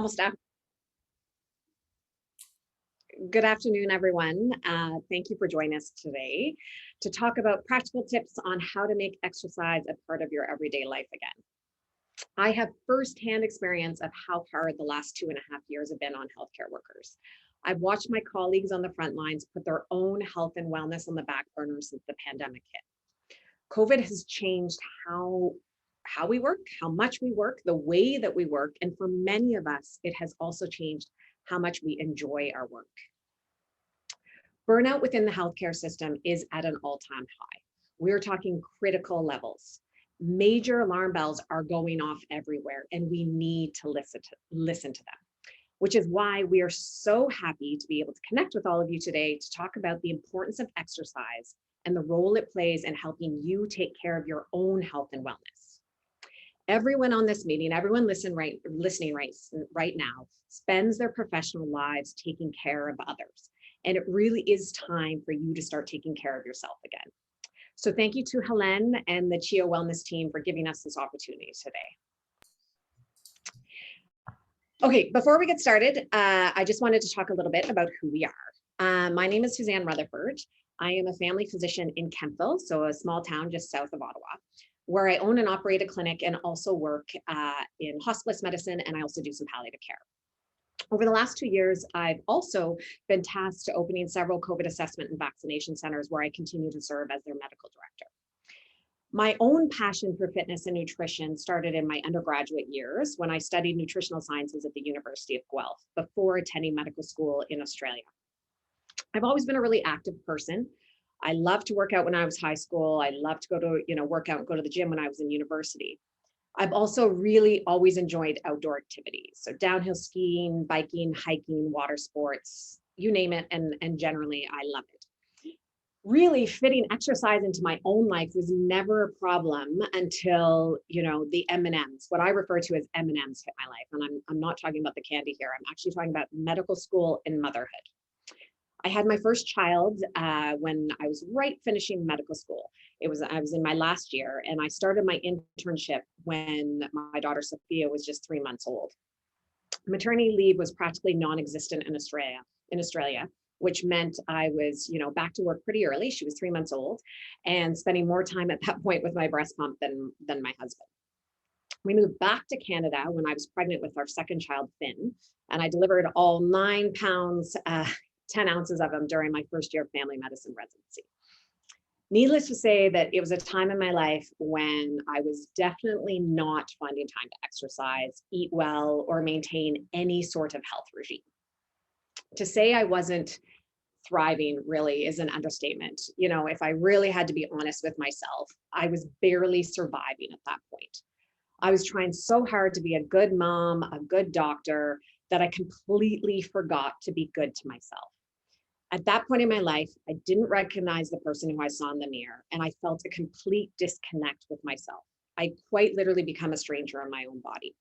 Almost done. Good afternoon, everyone. Thank you for joining us today to talk about practical tips on how to make exercise a part of your everyday life again. I have firsthand experience of how hard the last 2.5 years have been on healthcare workers. I've watched my colleagues on the front lines put their own health and wellness on the back burner since the pandemic hit. COVID has changed how we work, how much we work, the way that we work, and for many of us, it has also changed how much we enjoy our work. Burnout within the healthcare system is at an all-time high. We're talking critical levels. Major alarm bells are going off everywhere, and we need to listen to them, which is why we are so happy to be able to connect with all of you today to talk about the importance of exercise and the role it plays in helping you take care of your own health and wellness. Everyone on this meeting, everyone listening right now, spends their professional lives taking care of others. And it really is time for you to start taking care of yourself again. So thank you to Helen and the CHIO Wellness team for giving us this opportunity today. Okay, before we get started, I just wanted to talk a little bit about who we are. My name is Suzanne Rutherford. I am a family physician in Kemptville, so a small town just south of Ottawa, where I own and operate a clinic and also work in hospice medicine, and I also do some palliative care. Over the last 2 years, I've also been tasked to opening several COVID assessment and vaccination centers where I continue to serve as their medical director. My own passion for fitness and nutrition started in my undergraduate years when I studied nutritional sciences at the University of Guelph before attending medical school in Australia. I've always been a really active person. I loved to work out when I was high school. I loved to go to, work out and go to the gym when I was in university. I've also really always enjoyed outdoor activities. So downhill skiing, biking, hiking, water sports, you name it. And generally I love it. Really fitting exercise into my own life was never a problem until, the M&Ms, what I refer to as M&Ms hit my life. And I'm not talking about the candy here. I'm actually talking about medical school and motherhood. I had my first child when I was right finishing medical school. I was in my last year, and I started my internship when my daughter Sophia was just 3 months old. Maternity leave was practically non-existent in Australia, which meant I was, back to work pretty early. She was 3 months old, and spending more time at that point with my breast pump than my husband. We moved back to Canada when I was pregnant with our second child, Finn, and I delivered all 9 pounds. 10 ounces of them during my first year of family medicine residency. Needless to say that it was a time in my life when I was definitely not finding time to exercise, eat well, or maintain any sort of health regime. To say I wasn't thriving really is an understatement. If I really had to be honest with myself, I was barely surviving at that point. I was trying so hard to be a good mom, a good doctor, that I completely forgot to be good to myself. At that point in my life, I didn't recognize the person who I saw in the mirror, and I felt a complete disconnect with myself. I quite literally become a stranger in my own body.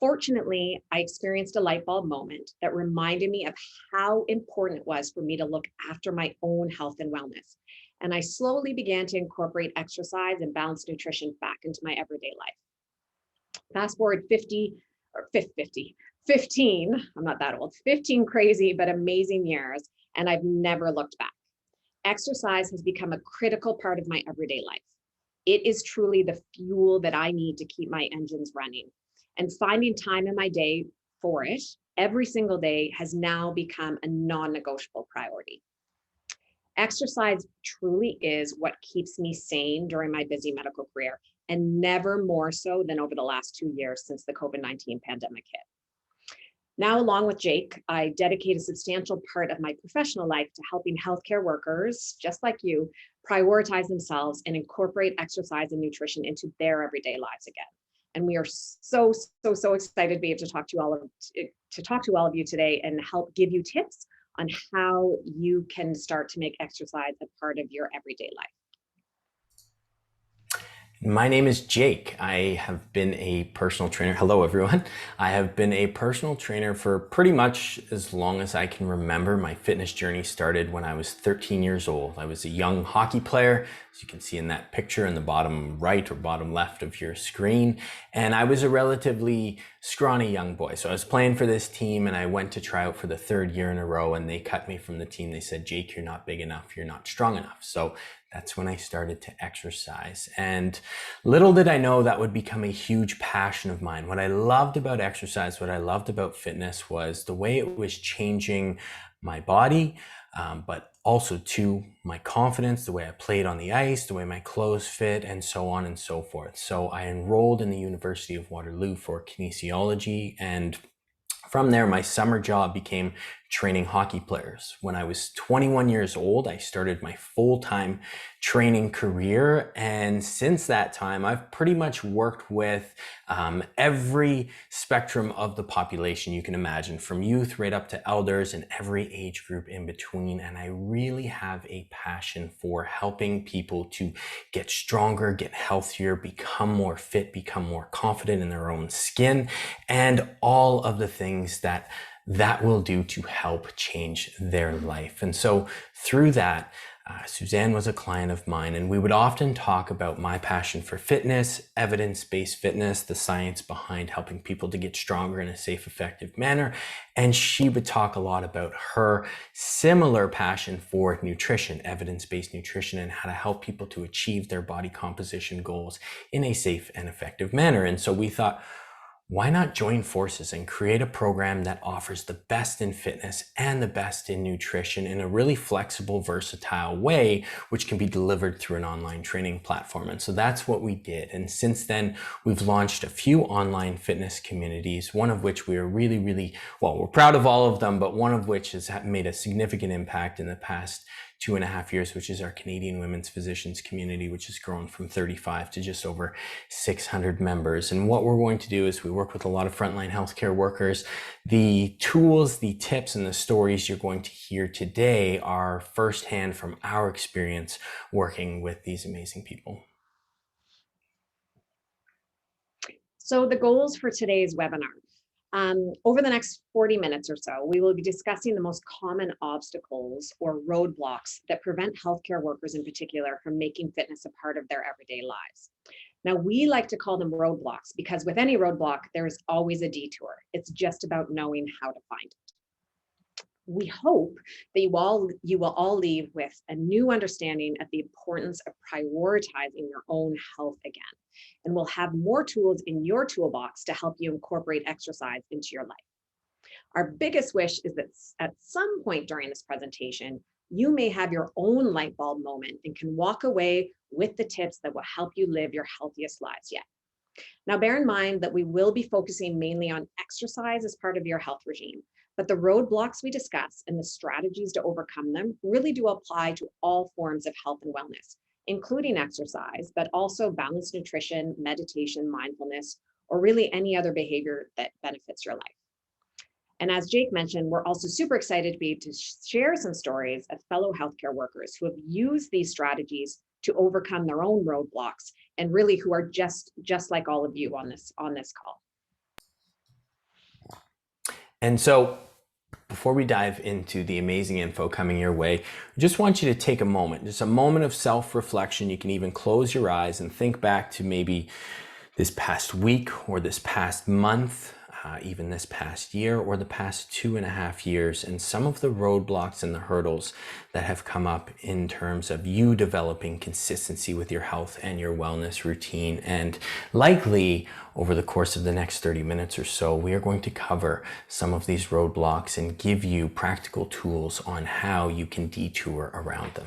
Fortunately, I experienced a light bulb moment that reminded me of how important it was for me to look after my own health and wellness. And I slowly began to incorporate exercise and balanced nutrition back into my everyday life. Fast forward 15, I'm not that old, 15 crazy but amazing years, and I've never looked back. Exercise has become a critical part of my everyday life. It is truly the fuel that I need to keep my engines running. And finding time in my day for it every single day has now become a non-negotiable priority. Exercise truly is what keeps me sane during my busy medical career, and never more so than over the last 2 years since the COVID-19 pandemic hit. Now, along with Jake, I dedicate a substantial part of my professional life to helping healthcare workers, just like you, prioritize themselves and incorporate exercise and nutrition into their everyday lives again. And we are so excited to be able to talk to all of you today and help give you tips on how you can start to make exercise a part of your everyday life. My name is Jake. I have been a personal trainer. Hello, everyone. I have been a personal trainer for pretty much as long as I can remember. My fitness journey started when I was 13 years old. I was a young hockey player, as you can see in that picture in the bottom right or bottom left of your screen. And I was a relatively scrawny young boy. So I was playing for this team and I went to try out for the third year in a row and they cut me from the team. They said, Jake, you're not big enough. You're not strong enough. So that's when I started to exercise. And little did I know that would become a huge passion of mine. What I loved about exercise, what I loved about fitness was the way it was changing my body, but also to my confidence, the way I played on the ice, the way my clothes fit, and so on and so forth. So I enrolled in the University of Waterloo for kinesiology, and from there, my summer job became training hockey players. When I was 21 years old, I started my full-time training career. And since that time, I've pretty much worked with every spectrum of the population you can imagine, from youth right up to elders and every age group in between. And I really have a passion for helping people to get stronger, get healthier, become more fit, become more confident in their own skin, and all of the things that will do to help change their life. And so through that, Suzanne was a client of mine, and we would often talk about my passion for fitness, evidence-based fitness, the science behind helping people to get stronger in a safe, effective manner. And she would talk a lot about her similar passion for nutrition, evidence-based nutrition, and how to help people to achieve their body composition goals in a safe and effective manner. And so we thought, why not join forces and create a program that offers the best in fitness and the best in nutrition in a really flexible, versatile way, which can be delivered through an online training platform. And so that's what we did. And since then, we've launched a few online fitness communities, one of which we are really, well, we're proud of all of them, but one of which has made a significant impact in the past 2.5 years, which is our Canadian Women's Physicians community, which has grown from 35 to just over 600 members. And what we're going to do is we work with a lot of frontline healthcare workers. The tools, the tips, and the stories you're going to hear today are firsthand from our experience working with these amazing people. So the goals for today's webinar. Over the next 40 minutes or so, we will be discussing the most common obstacles or roadblocks that prevent healthcare workers in particular from making fitness a part of their everyday lives. Now, we like to call them roadblocks because with any roadblock, there's always a detour. It's just about knowing how to find it. We hope that you will all leave with a new understanding of the importance of prioritizing your own health again. And we'll have more tools in your toolbox to help you incorporate exercise into your life. Our biggest wish is that at some point during this presentation, you may have your own light bulb moment and can walk away with the tips that will help you live your healthiest lives yet. Now, bear in mind that we will be focusing mainly on exercise as part of your health regime, but the roadblocks we discuss and the strategies to overcome them really do apply to all forms of health and wellness, including exercise, but also balanced nutrition, meditation, mindfulness, or really any other behavior that benefits your life. And as Jake mentioned, we're also super excited to be able to share some stories of fellow healthcare workers who have used these strategies to overcome their own roadblocks and really who are just like all of you on this call. And so before we dive into the amazing info coming your way, I just want you to take a moment, just a moment of self-reflection. You can even close your eyes and think back to maybe this past week or this past month, even this past year or the past 2.5 years, and some of the roadblocks and the hurdles that have come up in terms of you developing consistency with your health and your wellness routine. And likely over the course of the next 30 minutes or so, we are going to cover some of these roadblocks and give you practical tools on how you can detour around them.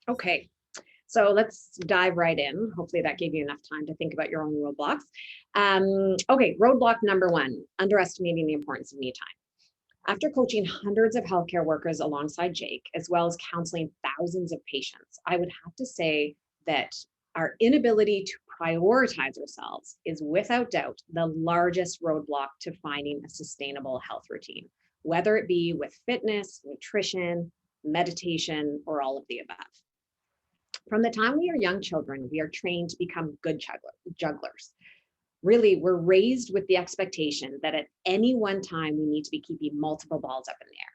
Okay, so let's dive right in. Hopefully that gave you enough time to think about your own roadblocks. Okay, roadblock number one, underestimating the importance of me time. After coaching hundreds of healthcare workers alongside Jake, as well as counseling thousands of patients, I would have to say that our inability to prioritize ourselves is without doubt the largest roadblock to finding a sustainable health routine. whether it be with fitness, nutrition, meditation, or all of the above. From the time we are young children, we are trained to become good jugglers. Really, we're raised with the expectation that at any one time, we need to be keeping multiple balls up in the air.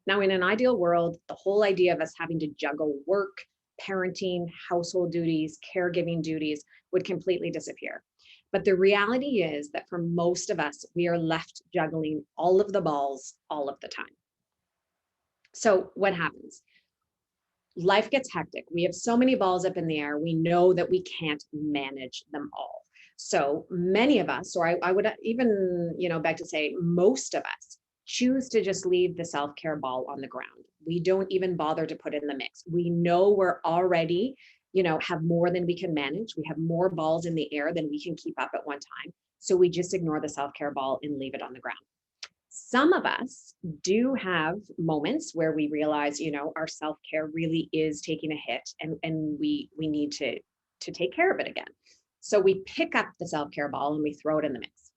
Now, in an ideal world, the whole idea of us having to juggle work, parenting, household duties, caregiving duties would completely disappear. But the reality is that for most of us, we are left juggling all of the balls all of the time. So what happens? Life gets hectic. We have so many balls up in the air. We know that we can't manage them all. So many of us, or I would even, beg to say most of us, choose to just leave the self-care ball on the ground. We don't even bother to put it in the mix. We know we're already, have more than we can manage. We have more balls in the air than we can keep up at one time. So we just ignore the self-care ball and leave it on the ground. Some of us do have moments where we realize, our self-care really is taking a hit and we need to take care of it again. So we pick up the self-care ball and we throw it in the mix.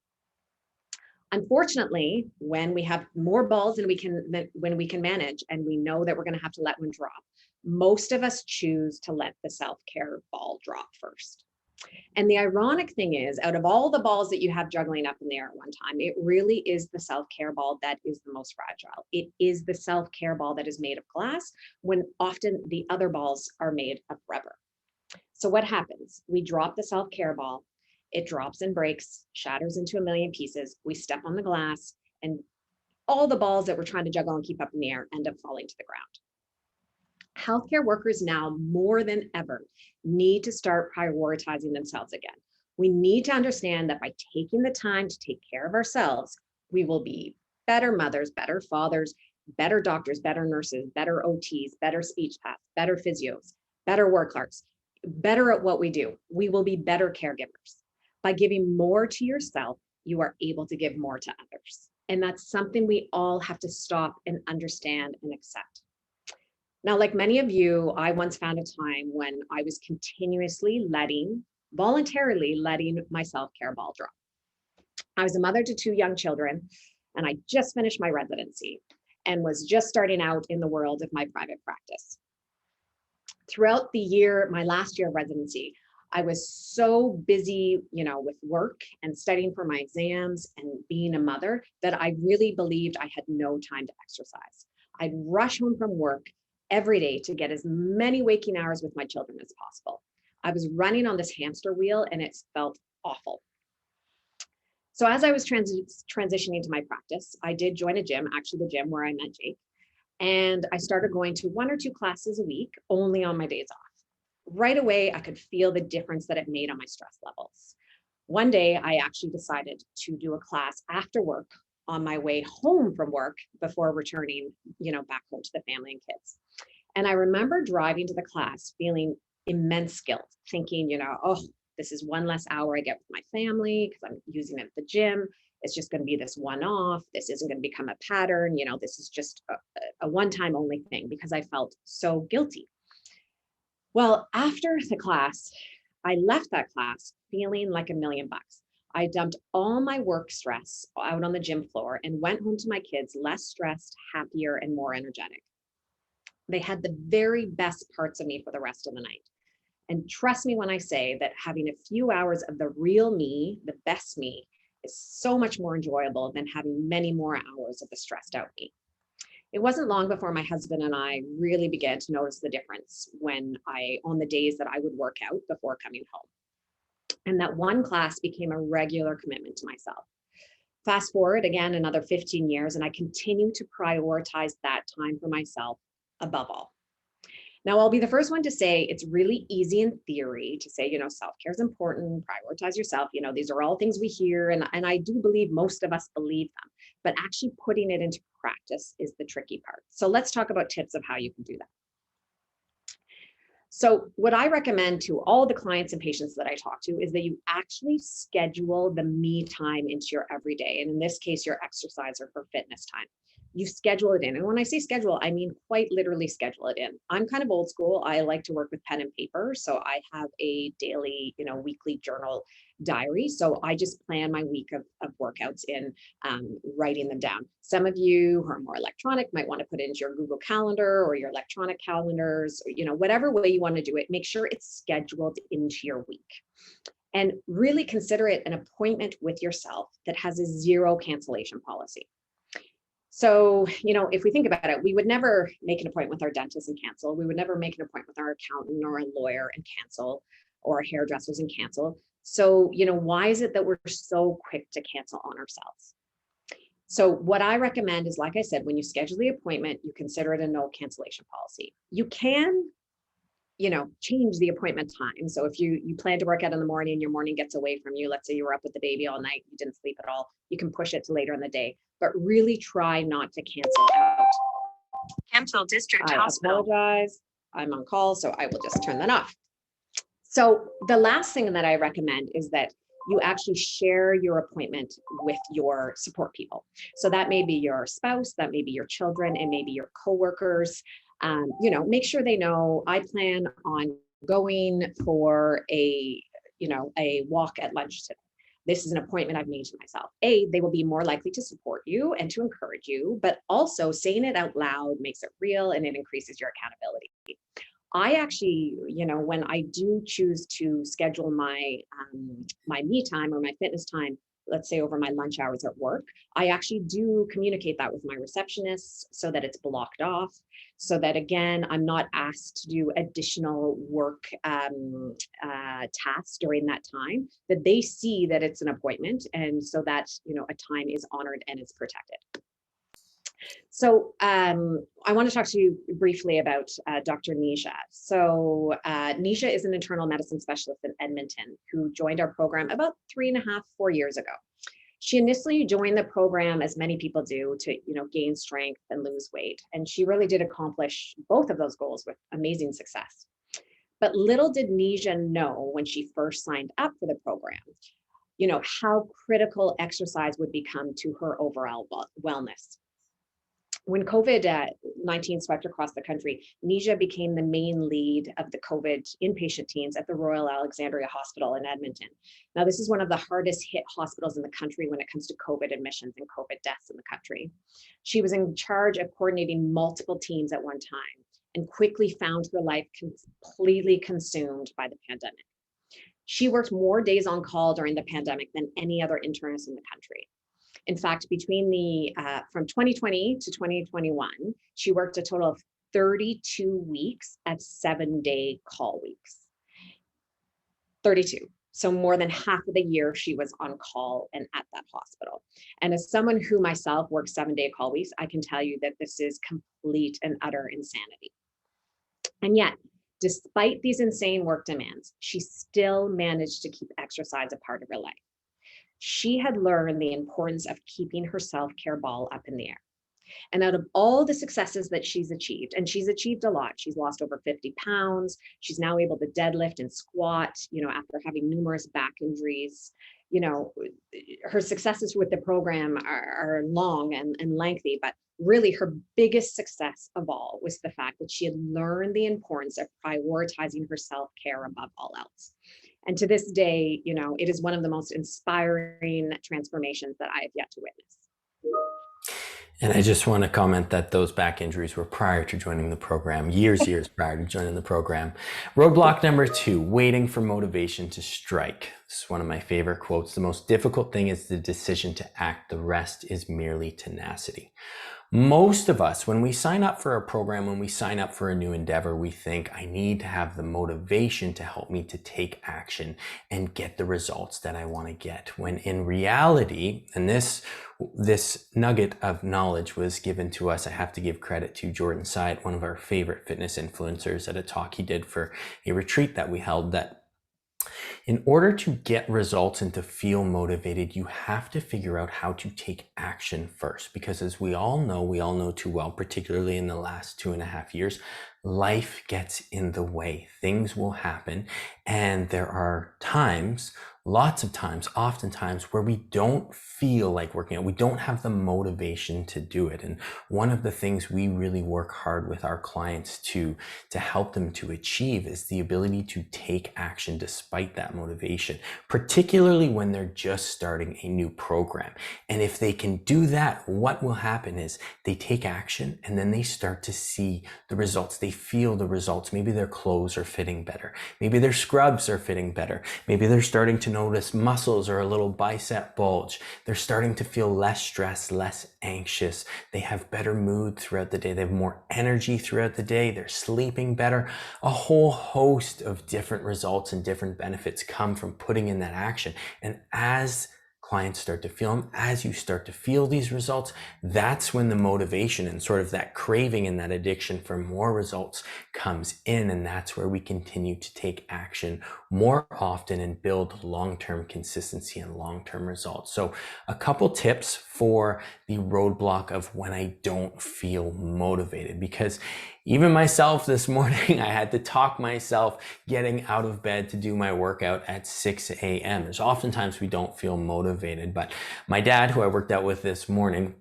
Unfortunately, when we have more balls than we can manage, and we know that we're going to have to let one drop, most of us choose to let the self-care ball drop first. And the ironic thing is, out of all the balls that you have juggling up in the air at one time, it really is the self-care ball that is the most fragile. It is the self-care ball that is made of glass, when often the other balls are made of rubber. So what happens? We drop the self-care ball, it drops and breaks, shatters into a million pieces. We step on the glass, and all the balls that we're trying to juggle and keep up in the air end up falling to the ground. Healthcare workers now more than ever need to start prioritizing themselves again. We need to understand that by taking the time to take care of ourselves, we will be better mothers, better fathers, better doctors, better nurses, better OTs, better speech paths, better physios, better work clerks, better at what we do. We will be better caregivers. By giving more to yourself, you are able to give more to others. And that's something we all have to stop and understand and accept. Now, like many of you, I once found a time when I was continuously voluntarily letting my self-care ball drop. I was a mother to 2 young children, and I just finished my residency and was just starting out in the world of my private practice. Throughout the year, my last year of residency, I was so busy, with work and studying for my exams and being a mother, that I really believed I had no time to exercise. I'd rush home from work every day to get as many waking hours with my children as possible. I was running on this hamster wheel, and it felt awful. So as I was transitioning to my practice, I did join a gym, actually the gym where I met Jake, and I started going to 1 or 2 classes a week, only on my days off. Right away, I could feel the difference that it made on my stress levels. One day, I actually decided to do a class after work on my way home from work before returning, back home to the family and kids. And I remember driving to the class feeling immense guilt, thinking, this is one less hour I get with my family because I'm using it at the gym. It's just going to be this one-off. This isn't going to become a pattern. This is just a one-time only thing, because I felt so guilty. Well, after the class, I left that class feeling like $1 million. I dumped all my work stress out on the gym floor and went home to my kids less stressed, happier, and more energetic. They had the very best parts of me for the rest of the night. And trust me when I say that having a few hours of the real me, the best me, is so much more enjoyable than having many more hours of the stressed out me. It wasn't long before my husband and I really began to notice the difference on the days that I would work out before coming home. And that one class became a regular commitment to myself. Fast forward again another 15 years, and I continue to prioritize that time for myself above all. Now, I'll be the first one to say it's really easy in theory to say, self-care is important, prioritize yourself. These are all things we hear, and I do believe most of us believe them, but actually putting it into practice is the tricky part. So let's talk about tips of how you can do that. So what I recommend to all the clients and patients that I talk to is that you actually schedule the me time into your everyday. And in this case, your exercise or for fitness time. you schedule it in. And when I say schedule, I mean quite literally schedule it in. I'm kind of old school. I like to work with pen and paper. So I have a daily, weekly journal diary. So I just plan my week of workouts in, writing them down. Some of you who are more electronic might want to put it into your Google Calendar or your electronic calendars, or, whatever way you want to do it. Make sure it's scheduled into your week. And really consider it an appointment with yourself that has a zero cancellation policy. So, if we think about it, we would never make an appointment with our dentist and cancel. We would never make an appointment with our accountant or a lawyer and cancel, or our hairdressers and cancel. So, why is it that we're so quick to cancel on ourselves? So what I recommend is, like I said, when you schedule the appointment, you consider it a no cancellation policy. You can, change the appointment time. So if you plan to work out in the morning and your morning gets away from you, let's say you were up with the baby all night, you didn't sleep at all, you can push it to later in the day, but really try not to cancel out. Cancel District I Hospital. apologize. I'm on call, so I will just turn that off. So the last thing that I recommend is that you actually share your appointment with your support people. So that may be your spouse, that may be your children, and maybe your coworkers. Make sure they know I plan on going for a walk at lunch today. This is an appointment I've made to myself. They will be more likely to support you and to encourage you, but also saying it out loud makes it real and it increases your accountability. I actually, when I do choose to schedule my me time or my fitness time, let's say over my lunch hours at work, I actually do communicate that with my receptionist so that it's blocked off, so that, again, I'm not asked to do additional work tasks during that time, that they see that it's an appointment, and so that, a time is honored and it's protected. So I want to talk to you briefly about Dr. Neeja. So Neeja is an internal medicine specialist in Edmonton who joined our program about 4 years ago. She initially joined the program, as many people do, to gain strength and lose weight. And she really did accomplish both of those goals with amazing success. But little did Neeja know when she first signed up for the program, how critical exercise would become to her overall wellness. When COVID-19 swept across the country, Neeja became the main lead of the COVID inpatient teams at the Royal Alexandria Hospital in Edmonton. Now, this is one of the hardest hit hospitals in the country when it comes to COVID admissions and COVID deaths in the country. She was in charge of coordinating multiple teams at one time and quickly found her life completely consumed by the pandemic. She worked more days on call during the pandemic than any other internist in the country. In fact, between from 2020 to 2021, she worked a total of 32 weeks at 7-day call weeks. 32. So more than half of the year she was on call and at that hospital. And as someone who myself works 7-day call weeks, I can tell you that this is complete and utter insanity. And yet, despite these insane work demands, she still managed to keep exercise a part of her life. She had learned the importance of keeping her self-care ball up in the air. And out of all the successes that she's achieved, and she's achieved a lot, she's lost over 50 pounds, she's now able to deadlift and squat, after having numerous back injuries. Her successes with the program are long and lengthy, but really her biggest success of all was the fact that she had learned the importance of prioritizing her self-care above all else. And to this day, it is one of the most inspiring transformations that I have yet to witness. And I just want to comment that those back injuries were prior to joining the program, years prior to joining the program. Roadblock number 2, waiting for motivation to strike. This is one of my favorite quotes. The most difficult thing is the decision to act. The rest is merely tenacity. Most of us, when we sign up for a program, when we sign up for a new endeavor, we think, I need to have the motivation to help me to take action and get the results that I want to get. When in reality, and this nugget of knowledge was given to us, I have to give credit to Jordan Syatt, one of our favorite fitness influencers, at a talk he did for a retreat that we held, that in order to get results and to feel motivated, you have to figure out how to take action first. Because as we all know too well, particularly in the last 2.5 years, life gets in the way. Things will happen. And there are times lots of times, oftentimes, where we don't feel like working out. We don't have the motivation to do it. And one of the things we really work hard with our clients to help them to achieve is the ability to take action despite that motivation, particularly when they're just starting a new program. And if they can do that, what will happen is they take action and then they start to see the results. They feel the results. Maybe their clothes are fitting better. Maybe their scrubs are fitting better. Maybe they're starting to notice muscles or a little bicep bulge. They're starting to feel less stressed, less anxious. They have better mood throughout the day. They have more energy throughout the day. They're sleeping better. A whole host of different results and different benefits come from putting in that action. And as clients start to feel them, as you start to feel these results, that's when the motivation and sort of that craving and that addiction for more results comes in. And that's where we continue to take action more often and build long-term consistency and long-term results. So a couple tips for the roadblock of when I don't feel motivated, because even myself this morning, I had to talk myself getting out of bed to do my workout at 6 a.m. There's oftentimes we don't feel motivated, but my dad, who I worked out with this morning,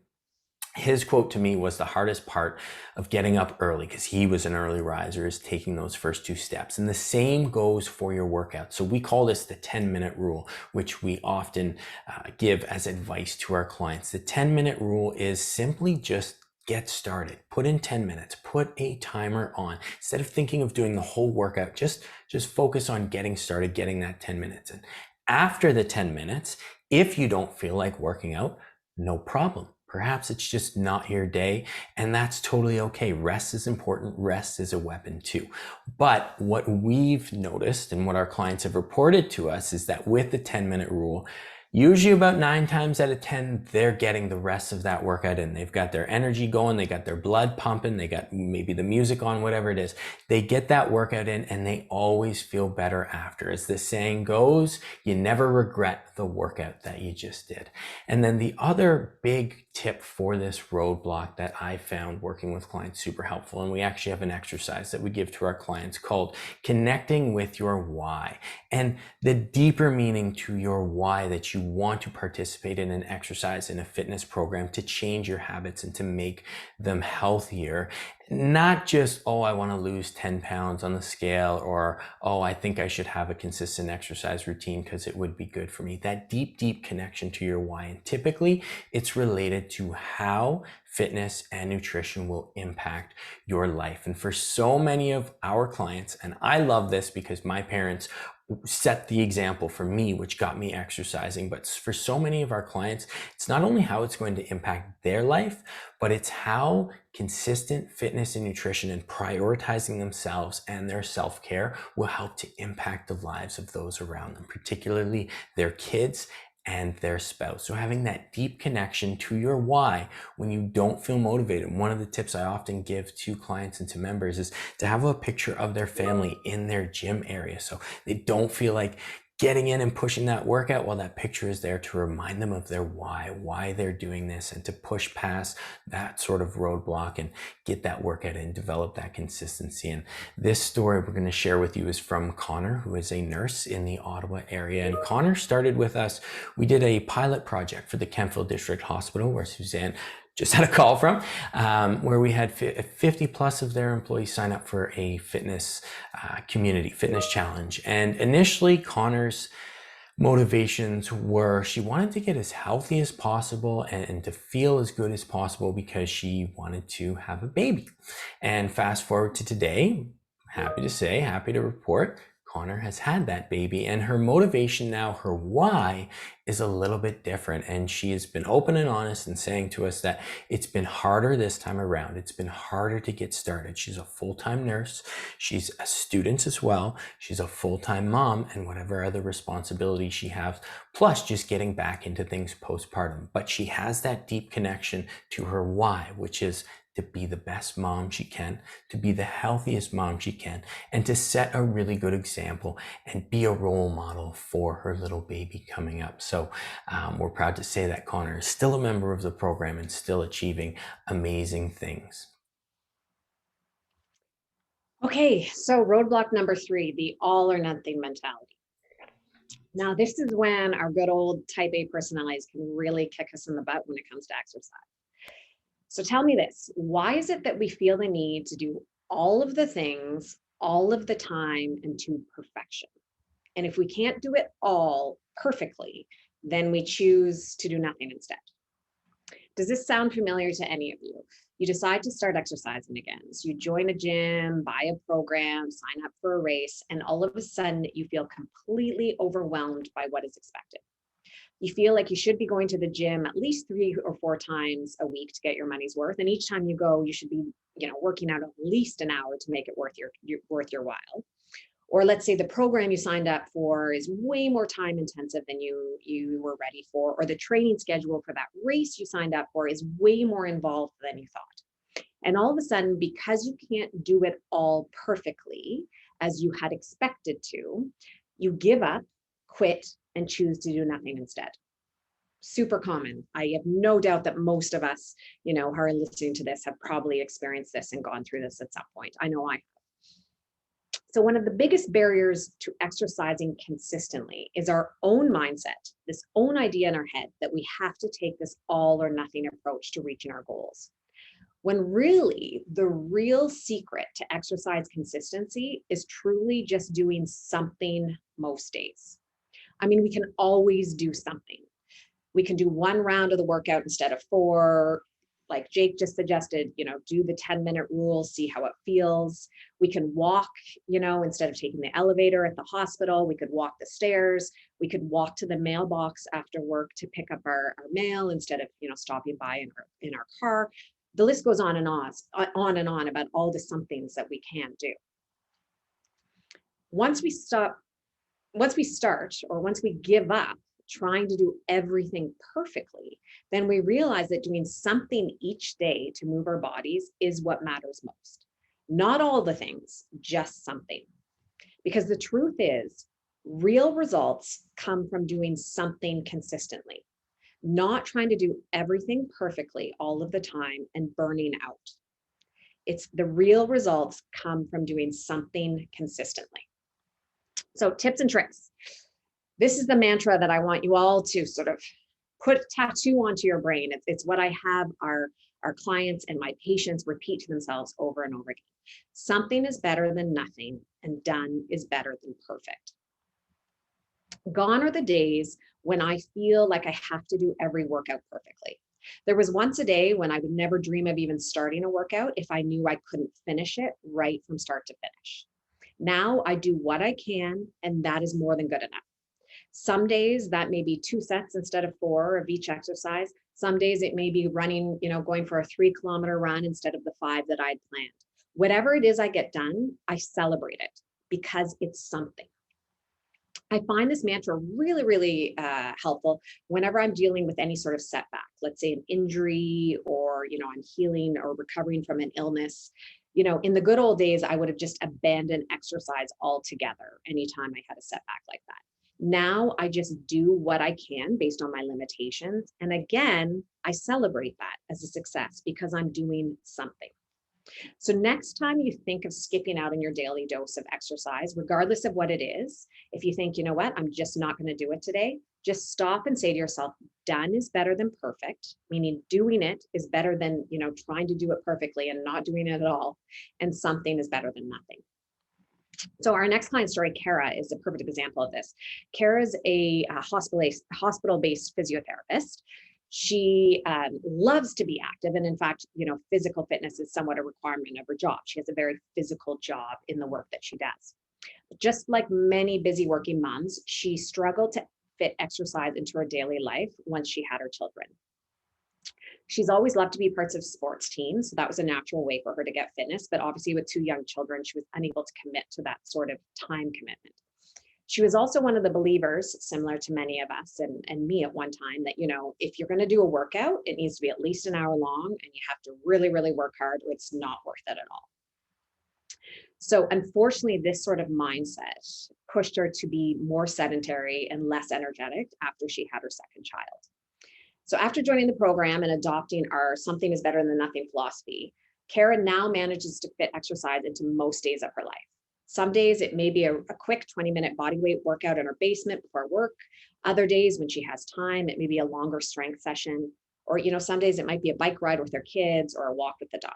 his quote to me was the hardest part of getting up early, because he was an early riser, is taking those first two steps. And the same goes for your workout. So we call this the 10-minute rule, which we often give as advice to our clients. The 10-minute rule is simply just get started. Put in 10 minutes, put a timer on. Instead of thinking of doing the whole workout, just focus on getting started, getting that 10 minutes. And after the 10 minutes, if you don't feel like working out, no problem. Perhaps it's just not your day, and that's totally okay. Rest is important. Rest is a weapon too. But what we've noticed and what our clients have reported to us is that with the 10-minute rule, usually about 9 times out of 10, they're getting the rest of that workout in. They've got their energy going, they got their blood pumping, they got maybe the music on, whatever it is. They get that workout in and they always feel better after. As the saying goes, you never regret the workout that you just did. And then the other big tip for this roadblock that I found working with clients super helpful, and we actually have an exercise that we give to our clients called connecting with your why. And the deeper meaning to your why that you want to participate in an exercise, in a fitness program, to change your habits and to make them healthier. Not just, oh, I want to lose 10 pounds on the scale, or, oh, I think I should have a consistent exercise routine because it would be good for me. That deep, deep connection to your why. And typically it's related to how fitness and nutrition will impact your life. And for so many of our clients, and I love this because my parents set the example for me, which got me exercising. But for so many of our clients, it's not only how it's going to impact their life, but it's how consistent fitness and nutrition and prioritizing themselves and their self-care will help to impact the lives of those around them, particularly their kids and their spouse. So having that deep connection to your why when you don't feel motivated. One of the tips I often give to clients and to members is to have a picture of their family in their gym area, so they don't feel like getting in and pushing that workout. While that picture is there to remind them of their why they're doing this, and to push past that sort of roadblock and get that workout in, develop that consistency. And this story we're going to share with you is from Connor, who is a nurse in the Ottawa area. And Connor started with us. We did a pilot project for the Kemptville District Hospital, where Suzanne just had a call from, where we had 50 plus of their employees sign up for a fitness community fitness challenge. And initially Connor's motivations were, she wanted to get as healthy as possible and to feel as good as possible because she wanted to have a baby. And fast forward to today, happy to report, Connor has had that baby, and her motivation now, her why, is a little bit different. And she has been open and honest and saying to us that it's been harder this time around. It's been harder to get started. She's a full-time nurse. She's a student as well. She's a full-time mom and whatever other responsibilities she has, plus just getting back into things postpartum. But she has that deep connection to her why, which is to be the best mom she can, to be the healthiest mom she can, and to set a really good example and be a role model for her little baby coming up. So we're proud to say that Connor is still a member of the program and still achieving amazing things. Okay, so roadblock number 3, the all or nothing mentality. Now, this is when our good old type A personalities can really kick us in the butt when it comes to exercise. So tell me this, why is it that we feel the need to do all of the things all of the time and to perfection? And if we can't do it all perfectly, then we choose to do nothing instead. Does this sound familiar to any of you? You decide to start exercising again. So you join a gym, buy a program, sign up for a race, and all of a sudden you feel completely overwhelmed by what is expected. You feel like you should be going to the gym at least 3 or 4 times a week to get your money's worth. And each time you go, you should be, working out at least an hour to make it worth your while. Or let's say the program you signed up for is way more time intensive than you were ready for, or the training schedule for that race you signed up for is way more involved than you thought. And all of a sudden, because you can't do it all perfectly as you had expected to, you give up, quit, and choose to do nothing instead. Super common. I have no doubt that most of us, who are listening to this have probably experienced this and gone through this at some point. I know I have. So one of the biggest barriers to exercising consistently is our own mindset, this own idea in our head that we have to take this all or nothing approach to reaching our goals. When really the real secret to exercise consistency is truly just doing something most days. I mean, we can always do something. We can do 1 round of the workout instead of 4. Like Jake just suggested, do the 10-minute rule, see how it feels. We can walk, instead of taking the elevator at the hospital, we could walk the stairs. We could walk to the mailbox after work to pick up our mail instead of, stopping by in our car. The list goes on and on about all the somethings that we can do. Once we start, or once we give up trying to do everything perfectly, then we realize that doing something each day to move our bodies is what matters most. Not all the things, just something. Because the truth is, real results come from doing something consistently, not trying to do everything perfectly all of the time and burning out. It's the real results come from doing something consistently. So tips and tricks. This is the mantra that I want you all to sort of put tattoo onto your brain. It's what I have our clients and my patients repeat to themselves over and over again. Something is better than nothing, and done is better than perfect. Gone are the days when I feel like I have to do every workout perfectly. There was once a day when I would never dream of even starting a workout if I knew I couldn't finish it right from start to finish. Now I do what I can, and that is more than good enough. Some days that may be 2 sets instead of 4 of each exercise. Some days it may be running, going for a 3-kilometer run instead of the 5 that I'd planned. Whatever it is I get done, I celebrate it because it's something. I find this mantra really, really helpful whenever I'm dealing with any sort of setback, let's say an injury, or, I'm healing or recovering from an illness. In the good old days, I would have just abandoned exercise altogether anytime I had a setback like that. Now I just do what I can based on my limitations. And again, I celebrate that as a success because I'm doing something. So next time you think of skipping out on your daily dose of exercise, regardless of what it is, if you think, I'm just not going to do it today, just stop and say to yourself, done is better than perfect, meaning doing it is better than, trying to do it perfectly and not doing it at all. And something is better than nothing. So our next client story, Cara, is a perfect example of this. Cara is a hospital-based physiotherapist. She loves to be active. And in fact, physical fitness is somewhat a requirement of her job. She has a very physical job in the work that she does. Just like many busy working moms, she struggled to fit exercise into her daily life once she had her children. She's always loved to be parts of sports teams. So that was a natural way for her to get fitness. But obviously with 2 young children, she was unable to commit to that sort of time commitment. She was also one of the believers, similar to many of us and me at one time, that, if you're going to do a workout, it needs to be at least an hour long and you have to really, really work hard or it's not worth it at all. So unfortunately, this sort of mindset pushed her to be more sedentary and less energetic after she had her second child. So after joining the program and adopting our something is better than nothing philosophy, Cara now manages to fit exercise into most days of her life. Some days it may be a quick 20-minute body weight workout in her basement before work. Other days when she has time, it may be a longer strength session. Or, some days it might be a bike ride with her kids or a walk with the dog.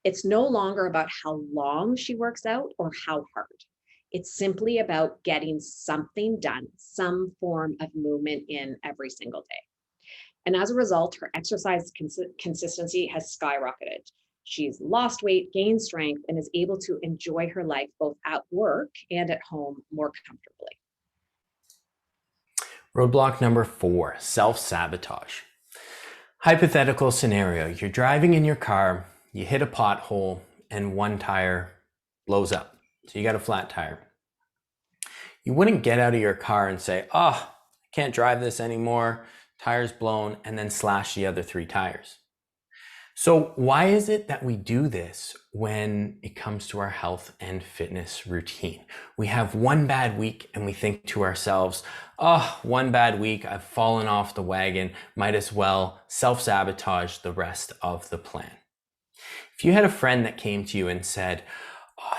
It's no longer about how long she works out or how hard. It's simply about getting something done, some form of movement in every single day. And as a result, her exercise consistency has skyrocketed. She's lost weight, gained strength, and is able to enjoy her life both at work and at home more comfortably. Roadblock number 4, self-sabotage. Hypothetical scenario, you're driving in your car, you hit a pothole, and one tire blows up. So you got a flat tire. You wouldn't get out of your car and say, I can't drive this anymore, tire's blown, and then slash the other 3 tires. So why is it that we do this when it comes to our health and fitness routine? We have one bad week and we think to ourselves, one bad week, I've fallen off the wagon, might as well self-sabotage the rest of the plan. If you had a friend that came to you and said,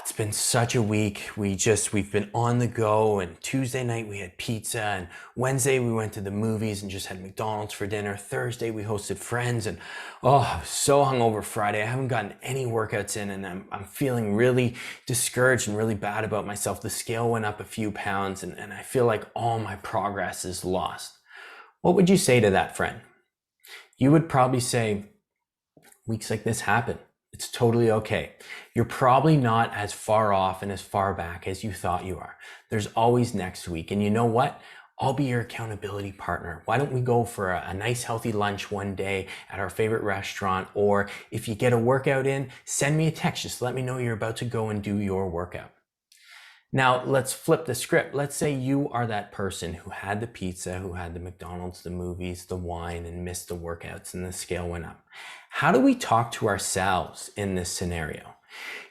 it's been such a week. We've been on the go, and Tuesday night we had pizza, and Wednesday we went to the movies and just had McDonald's for dinner. Thursday we hosted friends, and I was so hungover Friday. I haven't gotten any workouts in, and I'm feeling really discouraged and really bad about myself. The scale went up a few pounds, and I feel like all my progress is lost. What would you say to that friend? You would probably say, weeks like this happen. It's totally okay. You're probably not as far off and as far back as you thought you are. There's always next week. And you know what? I'll be your accountability partner. Why don't we go for a nice healthy lunch one day at our favorite restaurant? Or if you get a workout in, send me a text. Just let me know you're about to go and do your workout. Now let's flip the script. Let's say you are that person who had the pizza, who had the McDonald's, the movies, the wine, and missed the workouts, and the scale went up. How do we talk to ourselves in this scenario?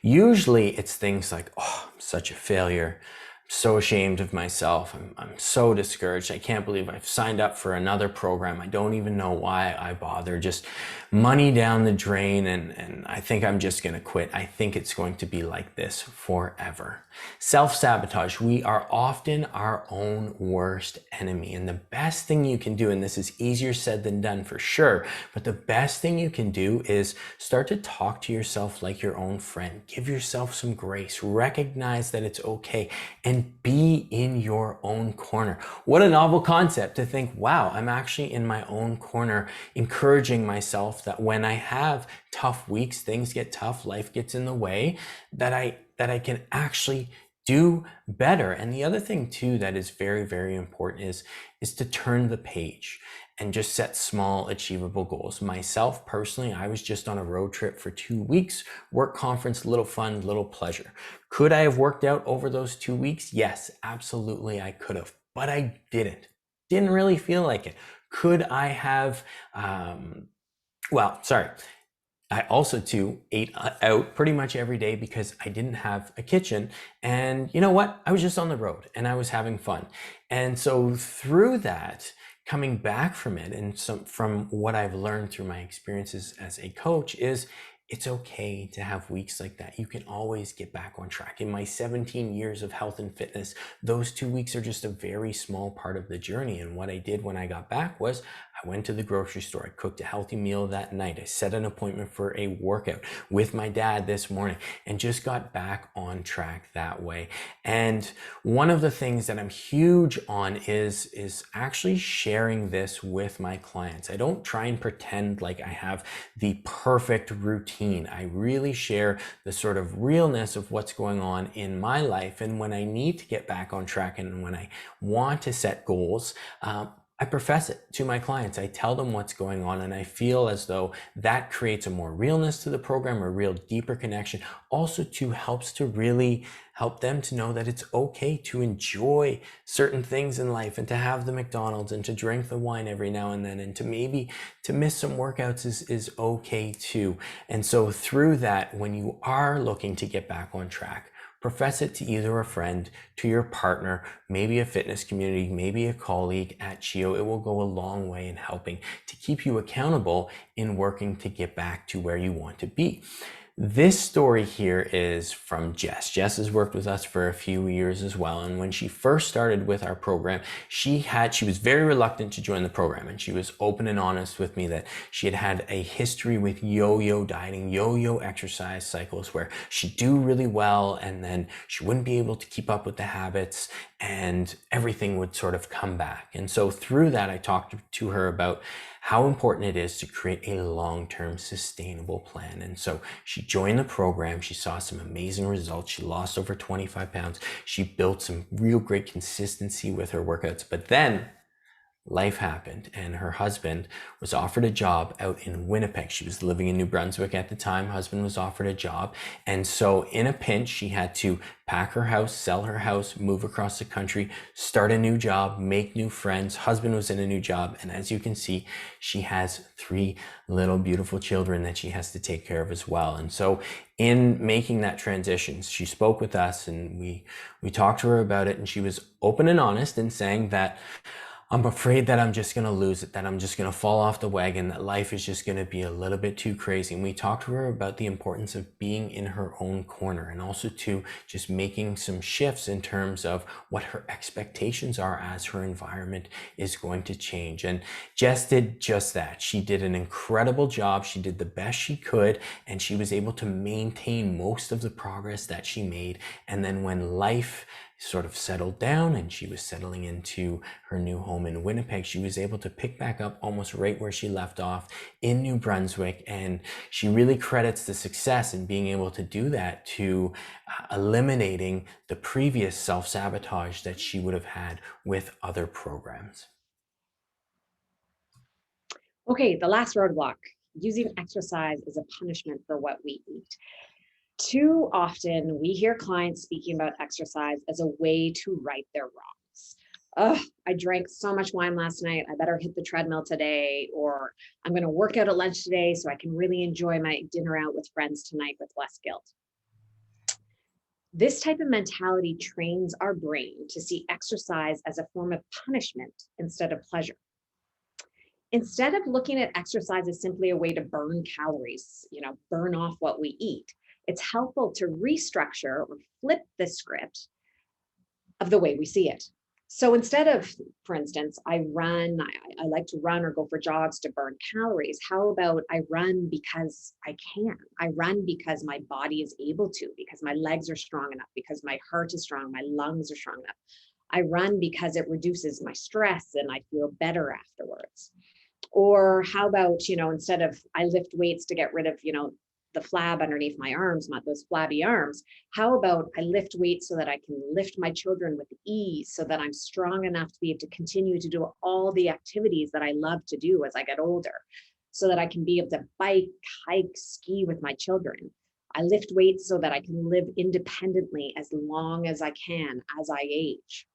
Usually it's things like, I'm such a failure. I'm so ashamed of myself. I'm so discouraged. I can't believe I've signed up for another program. I don't even know why I bother. Just money down the drain, and I think I'm just going to quit. I think it's going to be like this forever. Self-sabotage. We are often our own worst enemy. And the best thing you can do, and this is easier said than done for sure, but the best thing you can do is start to talk to yourself like your own friend. Give yourself some grace. Recognize that it's okay, and be in your own corner. What a novel concept to think, wow, I'm actually in my own corner, encouraging myself that when I have tough weeks, things get tough, life gets in the way, that I can actually do better. And the other thing too that is very, very important is to turn the page and just set small, achievable goals. Myself, personally, I was just on a road trip for 2 weeks, work conference, little fun, little pleasure. Could I have worked out over those 2 weeks? Yes, absolutely I could have, but I didn't. Didn't really feel like it. Could I have, I also too ate out pretty much every day because I didn't have a kitchen. And you know what? I was just on the road and I was having fun. And so through that, coming back from it, and from what I've learned through my experiences as a coach, is it's okay to have weeks like that. You can always get back on track. In my 17 years of health and fitness, those 2 weeks are just a very small part of the journey. And what I did when I got back was I went to the grocery store. I cooked a healthy meal that night. I set an appointment for a workout with my dad this morning and just got back on track that way. And one of the things that I'm huge on is actually sharing this with my clients. I don't try and pretend like I have the perfect routine. I really share the sort of realness of what's going on in my life. And when I need to get back on track and when I want to set goals, I profess it to my clients. I tell them what's going on, and I feel as though that creates a more realness to the program, a real deeper connection. Also helps to really help them to know that it's okay to enjoy certain things in life and to have the McDonald's and to drink the wine every now and then, and to maybe to miss some workouts is okay too. And so through that, when you are looking to get back on track, profess it to either a friend, to your partner, maybe a fitness community, maybe a colleague at CHIO. It will go a long way in helping to keep you accountable in working to get back to where you want to be. This story here is from Jess. Jess has worked with us for a few years as well. And when she first started with our program, she was very reluctant to join the program. And she was open and honest with me that she had a history with yo-yo dieting, yo-yo exercise cycles where she'd do really well and then she wouldn't be able to keep up with the habits and everything would sort of come back. And so through that, I talked to her about how important it is to create a long-term sustainable plan. And so she joined the program. She saw some amazing results. She lost over 25 pounds. She built some real great consistency with her workouts. But then life happened and her husband was offered a job out in Winnipeg. She was living in New Brunswick at the time. Husband was offered a job. And so in a pinch, she had to pack her house, sell her house, move across the country, start a new job, make new friends. Husband was in a new job. And as you can see, she has 3 little beautiful children that she has to take care of as well. And so in making that transition, she spoke with us and we talked to her about it, and she was open and honest in saying that I'm afraid that I'm just going to lose it, that I'm just going to fall off the wagon, that life is just going to be a little bit too crazy. And we talked to her about the importance of being in her own corner, and also to just making some shifts in terms of what her expectations are as her environment is going to change. And Jess did just that. She did an incredible job. She did the best she could, and she was able to maintain most of the progress that she made. And then when life sort of settled down and she was settling into her new home in Winnipeg, she was able to pick back up almost right where she left off in New Brunswick. And she really credits the success in being able to do that to eliminating the previous self-sabotage that she would have had with other programs. Okay, the last roadblock, using exercise as a punishment for what we eat. Too often we hear clients speaking about exercise as a way to right their wrongs. Oh, I drank so much wine last night, I better hit the treadmill today, or I'm going to work out at lunch today so I can really enjoy my dinner out with friends tonight with less guilt. This type of mentality trains our brain to see exercise as a form of punishment instead of pleasure. Instead of looking at exercise as simply a way to burn calories, burn off what we eat, it's helpful to restructure or flip the script of the way we see it. So instead of, for instance, I like to run or go for jogs to burn calories. How about I run because I can? I run because my body is able to, because my legs are strong enough, because my heart is strong, my lungs are strong enough. I run because it reduces my stress and I feel better afterwards. Or how about, instead of I lift weights to get rid of, the flab underneath my arms, not those flabby arms. How about I lift weights so that I can lift my children with ease, so that I'm strong enough to be able to continue to do all the activities that I love to do as I get older, so that I can be able to bike, hike, ski with my children. I lift weights so that I can live independently as long as I can as I age.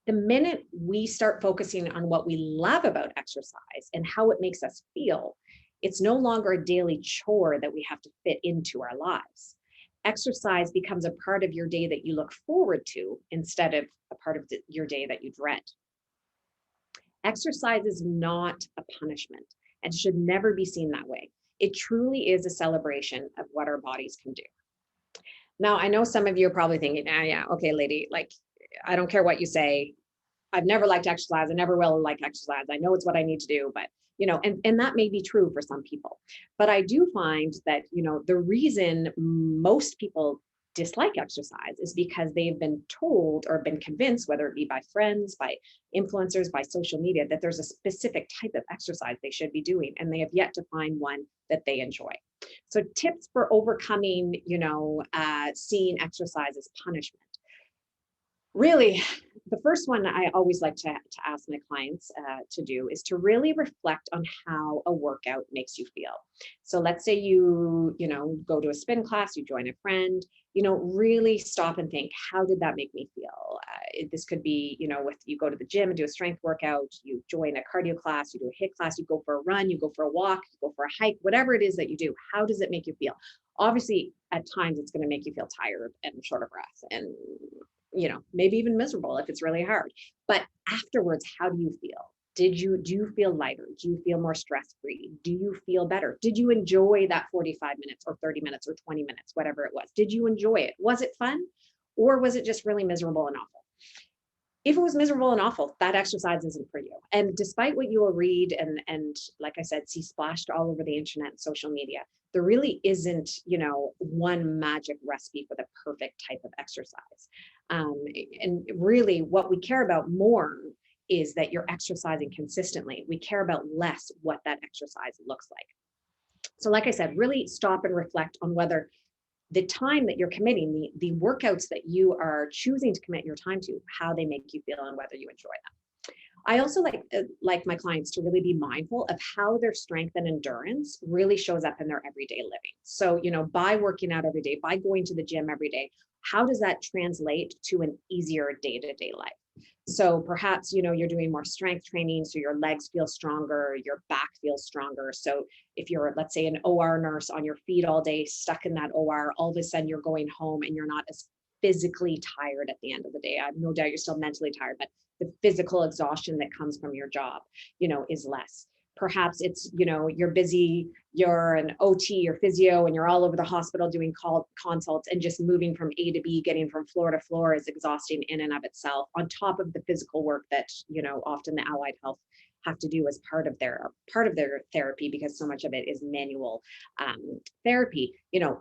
The minute we start focusing on what we love about exercise and how it makes us feel, it's no longer a daily chore that we have to fit into our lives. Exercise becomes a part of your day that you look forward to instead of a part of your day that you dread. Exercise is not a punishment and should never be seen that way. It truly is a celebration of what our bodies can do. Now, I know some of you are probably thinking, yeah, okay, lady, I don't care what you say. I've never liked exercise. I never will like exercise. I know it's what I need to do, but and that may be true for some people. But I do find that, the reason most people dislike exercise is because they've been told or been convinced, whether it be by friends, by influencers, by social media, that there's a specific type of exercise they should be doing, and they have yet to find one that they enjoy. So tips for overcoming, seeing exercise as punishment. Really, the first one I always like to ask my clients to do is to really reflect on how a workout makes you feel. So let's say you go to a spin class, you join a friend, really stop and think, how did that make me feel? This could be, with you go to the gym and do a strength workout, you join a cardio class, you do a HIIT class, you go for a run, you go for a walk, you go for a hike, whatever it is that you do, how does it make you feel? Obviously, at times it's going to make you feel tired and short of breath and maybe even miserable if it's really hard. But afterwards, how do you feel? do you feel lighter? Do you feel more stress-free? Do you feel better? Did you enjoy that 45 minutes or 30 minutes or 20 minutes, whatever it was? Did you enjoy it? Was it fun? Or was it just really miserable and awful? If it was miserable and awful, that exercise isn't for you. And despite what you will read and like I said, see splashed all over the internet and social media, there really isn't, one magic recipe for the perfect type of exercise. And really what we care about more is that you're exercising consistently. We care about less what that exercise looks like. So like I said, really stop and reflect on whether the time that you're committing, the workouts that you are choosing to commit your time to, how they make you feel and whether you enjoy them. I also like my clients to really be mindful of how their strength and endurance really shows up in their everyday living. So, by working out every day, by going to the gym every day, how does that translate to an easier day-to-day life? So perhaps, you're doing more strength training, so your legs feel stronger, your back feels stronger. So if you're, let's say, an OR nurse on your feet all day, stuck in that OR, all of a sudden you're going home and you're not as physically tired at the end of the day. I have no doubt you're still mentally tired, but the physical exhaustion that comes from your job, is less. Perhaps it's, you're busy, you're an OT or physio, and you're all over the hospital doing consults, and just moving from A to B, getting from floor to floor is exhausting in and of itself, on top of the physical work that, often the allied health have to do as part of their therapy, because so much of it is manual therapy.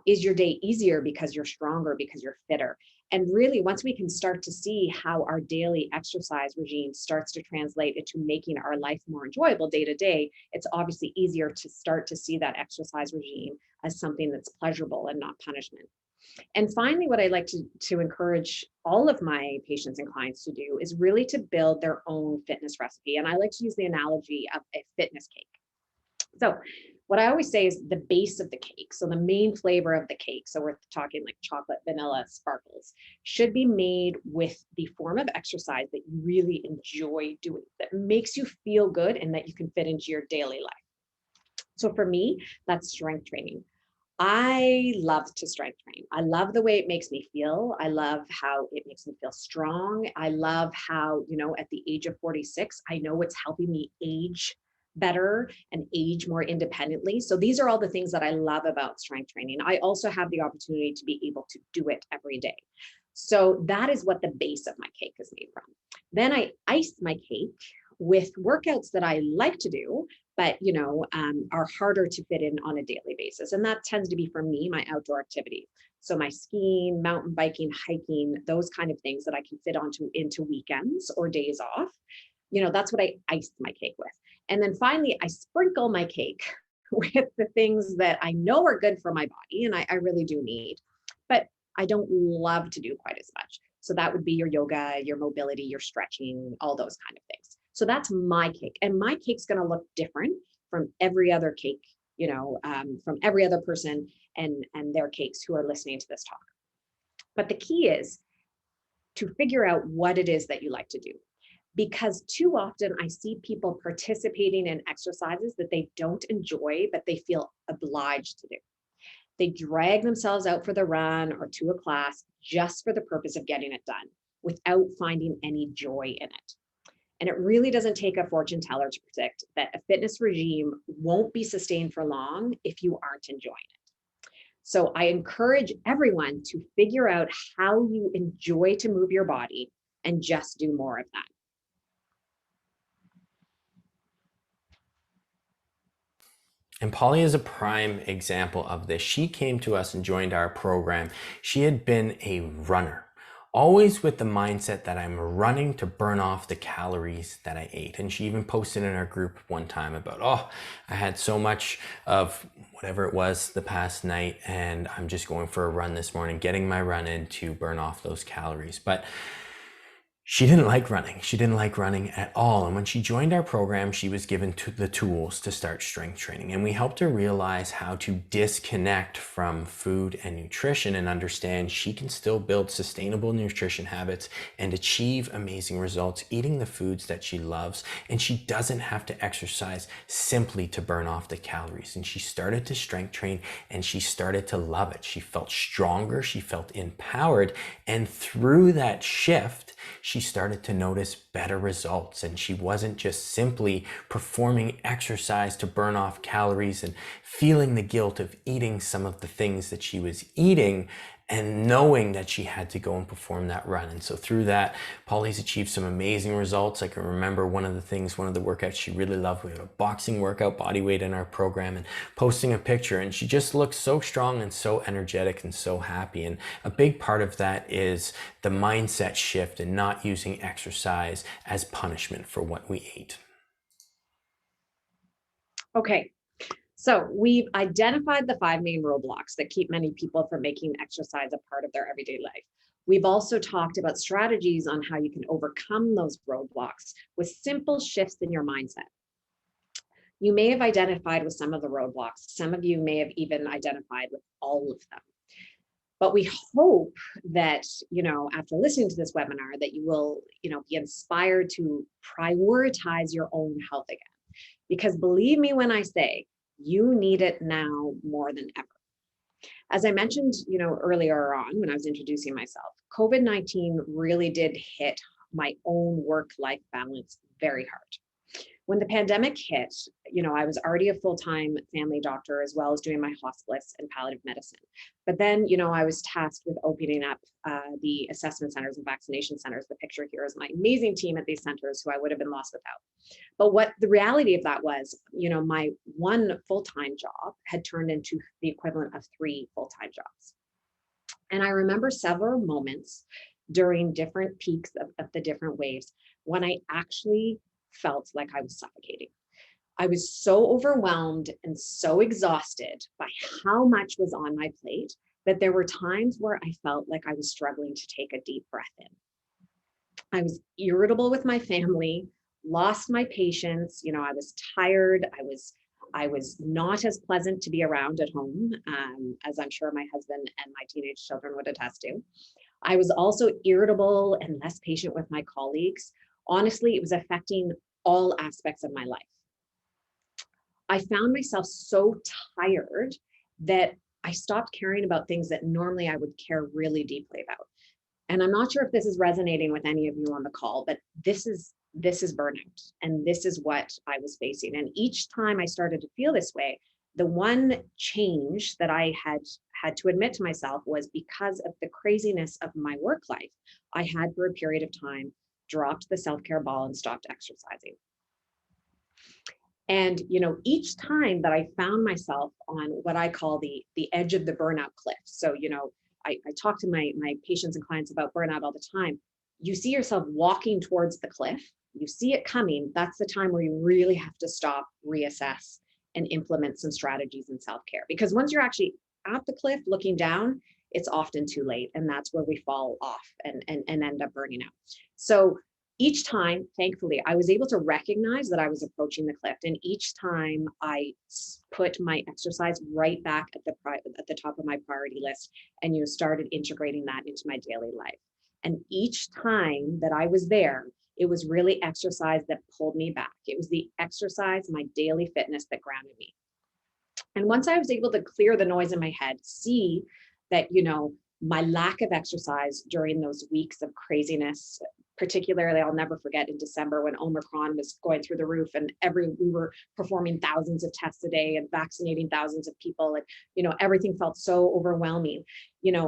Is your day easier because you're stronger, because you're fitter? And really, once we can start to see how our daily exercise regime starts to translate into making our life more enjoyable day to day, it's obviously easier to start to see that exercise regime as something that's pleasurable and not punishment. And finally, what I like to encourage all of my patients and clients to do is really to build their own fitness recipe. And I like to use the analogy of a fitness cake. So what I always say is the base of the cake, so the main flavor of the cake, so we're talking like chocolate, vanilla, sparkles, should be made with the form of exercise that you really enjoy doing, that makes you feel good and that you can fit into your daily life. So for me, that's strength training. I love to strength train. I love the way it makes me feel. I love how it makes me feel strong. I love how, at the age of 46, I know it's helping me age better and age more independently. So these are all the things that I love about strength training. I also have the opportunity to be able to do it every day. So that is what the base of my cake is made from. Then I ice my cake with workouts that I like to do, but are harder to fit in on a daily basis. And that tends to be, for me, my outdoor activity. So my skiing, mountain biking, hiking, those kind of things that I can fit into weekends or days off. That's what I ice my cake with. And then finally, I sprinkle my cake with the things that I know are good for my body and I really do need, but I don't love to do quite as much. So that would be your yoga, your mobility, your stretching, all those kind of things. So that's my cake. And my cake's going to look different from every other cake, from every other person and their cakes who are listening to this talk. But the key is to figure out what it is that you like to do. Because too often I see people participating in exercises that they don't enjoy, but they feel obliged to do. They drag themselves out for the run or to a class just for the purpose of getting it done without finding any joy in it. And it really doesn't take a fortune teller to predict that a fitness regime won't be sustained for long if you aren't enjoying it. So I encourage everyone to figure out how you enjoy to move your body and just do more of that. And Polly is a prime example of this. She came to us and joined our program. She had been a runner, always with the mindset that I'm running to burn off the calories that I ate. And she even posted in our group one time about, I had so much of whatever it was the past night, and I'm just going for a run this morning, getting my run in to burn off those calories. But she didn't like running. She didn't like running at all. And when she joined our program, she was given the tools to start strength training. And we helped her realize how to disconnect from food and nutrition and understand she can still build sustainable nutrition habits and achieve amazing results eating the foods that she loves. And she doesn't have to exercise simply to burn off the calories. And she started to strength train and she started to love it. She felt stronger. She felt empowered. And through that shift, she started to notice better results, and she wasn't just simply performing exercise to burn off calories and feeling the guilt of eating some of the things that she was eating and knowing that she had to go and perform that run. And so through that, Polly's achieved some amazing results. I can remember one of the workouts she really loved. We had a boxing workout, body weight in our program, and posting a picture, and she just looked so strong and so energetic and so happy. And a big part of that is the mindset shift and not using exercise as punishment for what we ate. Okay, so we've identified the 5 main roadblocks that keep many people from making exercise a part of their everyday life. We've also talked about strategies on how you can overcome those roadblocks with simple shifts in your mindset. You may have identified with some of the roadblocks. Some of you may have even identified with all of them. But we hope that, after listening to this webinar, that you will, be inspired to prioritize your own health again. Because believe me when I say, you need it now more than ever. As I mentioned, earlier on when I was introducing myself, COVID-19 really did hit my own work-life balance very hard. When the pandemic hit, I was already a full-time family doctor as well as doing my hospice and palliative medicine. But then, I was tasked with opening up the assessment centers and vaccination centers. The picture here is my amazing team at these centers who I would have been lost without. But what the reality of that was, my one full-time job had turned into the equivalent of 3 full-time jobs. And I remember several moments during different peaks of the different waves when I actually felt like I was suffocating. I was so overwhelmed and so exhausted by how much was on my plate that there were times where I felt like I was struggling to take a deep breath in. I was irritable with my family, lost my patience. I was tired. I was not as pleasant to be around at home, as I'm sure my husband and my teenage children would attest to. I was also irritable and less patient with my colleagues. Honestly, it was affecting all aspects of my life. I found myself so tired that I stopped caring about things that normally I would care really deeply about. And I'm not sure if this is resonating with any of you on the call, but this is burnout. And this is what I was facing. And each time I started to feel this way, the one change that I had to admit to myself was because of the craziness of my work life, I had for a period of time dropped the self-care ball and stopped exercising. And, each time that I found myself on what I call the edge of the burnout cliff. So, I talk to my patients and clients about burnout all the time. You see yourself walking towards the cliff, you see it coming. That's the time where you really have to stop, reassess, and implement some strategies in self-care. Because once you're actually at the cliff looking down, it's often too late. And that's where we fall off and end up burning out. So each time, thankfully, I was able to recognize that I was approaching the cliff. And each time I put my exercise right back at the top of my priority list and started integrating that into my daily life. And each time that I was there, it was really exercise that pulled me back. It was the exercise, my daily fitness that grounded me. And once I was able to clear the noise in my head, see that, my lack of exercise during those weeks of craziness, particularly, I'll never forget in December when Omicron was going through the roof and we were performing thousands of tests a day and vaccinating thousands of people. And, everything felt so overwhelming.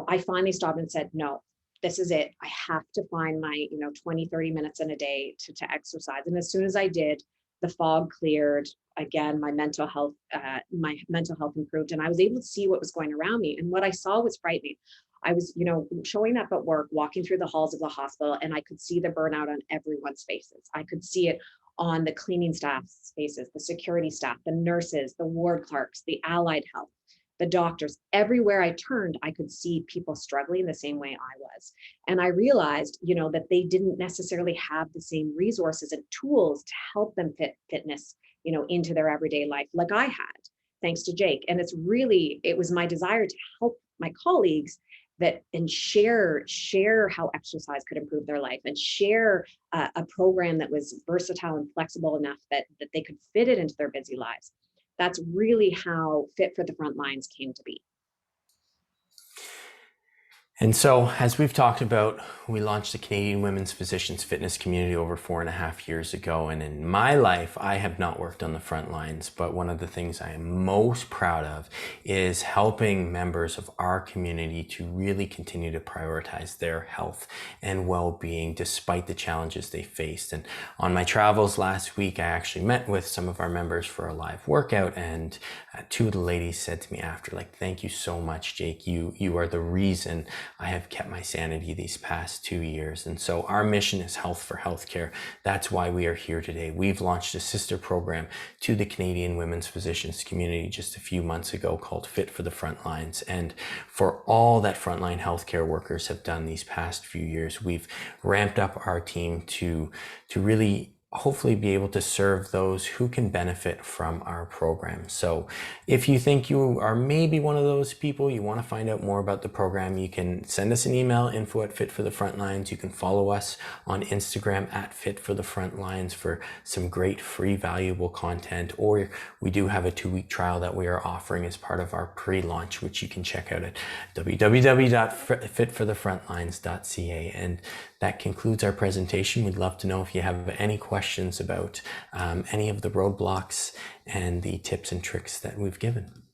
I finally stopped and said, no, this is it. I have to find my, 20, 30 minutes in a day to exercise. And as soon as I did, the fog cleared. Again, my mental health improved, and I was able to see what was going around me. And what I saw was frightening. I was, showing up at work, walking through the halls of the hospital, and I could see the burnout on everyone's faces. I could see it on the cleaning staff's faces, the security staff, the nurses, the ward clerks, the allied health, the doctors. Everywhere I turned, I could see people struggling the same way I was. And I realized, that they didn't necessarily have the same resources and tools to help them fit fitness, into their everyday life like I had, thanks to Jake. And it was my desire to help my colleagues and share how exercise could improve their life and share a program that was versatile and flexible enough that they could fit it into their busy lives. That's really how Fit for the Frontlines came to be. And so, as we've talked about, we launched the Canadian Women's Physicians Fitness Community over 4.5 years ago. And in my life, I have not worked on the front lines, but one of the things I am most proud of is helping members of our community to really continue to prioritize their health and well-being despite the challenges they faced. And on my travels last week, I actually met with some of our members for a live workout, and two of the ladies said to me after, like, "Thank you so much, Jake. You are the reason I have kept my sanity these past 2 years." And so our mission is health for healthcare. That's why we are here today. We've launched a sister program to the Canadian Women's Physicians community just a few months ago called Fit for the Frontlines. And for all that frontline healthcare workers have done these past few years, we've ramped up our team to really hopefully be able to serve those who can benefit from our program. So if you think you are maybe one of those people, you want to find out more about the program, you can send us an email, info@Fit for the Frontlines. You can follow us on Instagram @Fit for the Frontlines for some great free valuable content, or we do have a 2-week trial that we are offering as part of our pre-launch, which you can check out at www.fitforthefrontlines.ca. And that concludes our presentation. We'd love to know if you have any questions about any of the roadblocks and the tips and tricks that we've given.